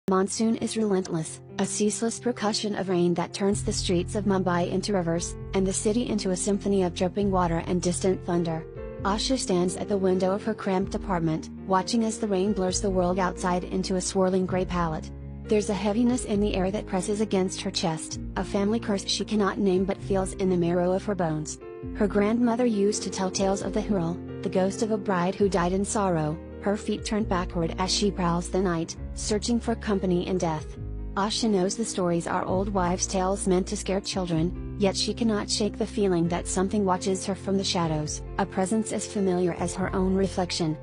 Monsoon is relentless, a ceaseless percussion of rain that turns the streets of Mumbai into rivers, and the city into a symphony of dripping water and distant thunder. Asha stands at the window of her cramped apartment, watching as the rain blurs the world outside into a swirling grey palette. There's a heaviness in the air that presses against her chest, a family curse she cannot name but feels in the marrow of her bones. Her grandmother used to tell tales of the Hurl, the ghost of a bride who died in sorrow, her feet turned backward as she prowls the night, searching for company in death. Asha knows the stories are old wives' tales meant to scare children, yet she cannot shake the feeling that something watches her from the shadows, a presence as familiar as her own reflection.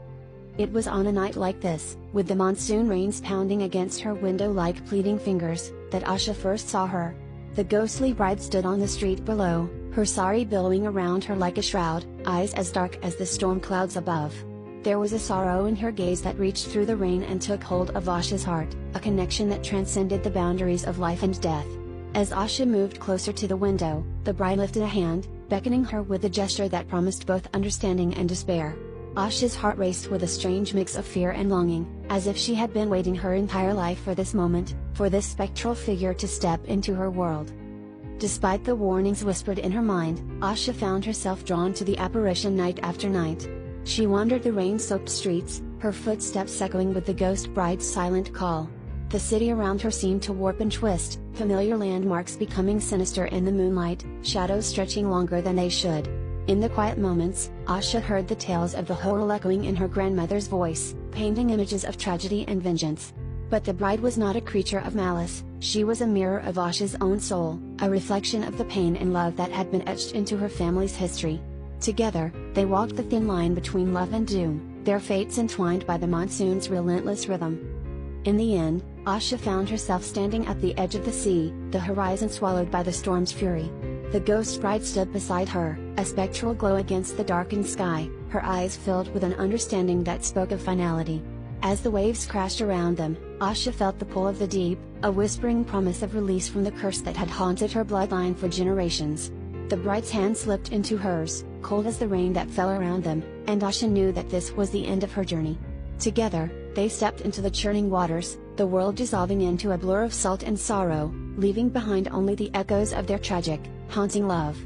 It was on a night like this, with the monsoon rains pounding against her window like pleading fingers, that Asha first saw her. The ghostly bride stood on the street below, her sari billowing around her like a shroud, eyes as dark as the storm clouds above. There was a sorrow in her gaze that reached through the rain and took hold of Asha's heart, a connection that transcended the boundaries of life and death. As Asha moved closer to the window, the bride lifted a hand, beckoning her with a gesture that promised both understanding and despair. Asha's heart raced with a strange mix of fear and longing, as if she had been waiting her entire life for this moment, for this spectral figure to step into her world. Despite the warnings whispered in her mind, Asha found herself drawn to the apparition night after night. She wandered the rain-soaked streets, her footsteps echoing with the ghost bride's silent call. The city around her seemed to warp and twist, familiar landmarks becoming sinister in the moonlight, shadows stretching longer than they should. In the quiet moments, Asha heard the tales of the Hurl echoing in her grandmother's voice, painting images of tragedy and vengeance. But the bride was not a creature of malice, she was a mirror of Asha's own soul, a reflection of the pain and love that had been etched into her family's history. Together, they walked the thin line between love and doom, their fates entwined by the monsoon's relentless rhythm. In the end, Asha found herself standing at the edge of the sea, the horizon swallowed by the storm's fury. The ghost bride stood beside her, a spectral glow against the darkened sky, her eyes filled with an understanding that spoke of finality. As the waves crashed around them, Asha felt the pull of the deep, a whispering promise of release from the curse that had haunted her bloodline for generations. The bride's hand slipped into hers, cold as the rain that fell around them, and Asha knew that this was the end of her journey. Together, they stepped into the churning waters, the world dissolving into a blur of salt and sorrow, leaving behind only the echoes of their tragic, haunting love.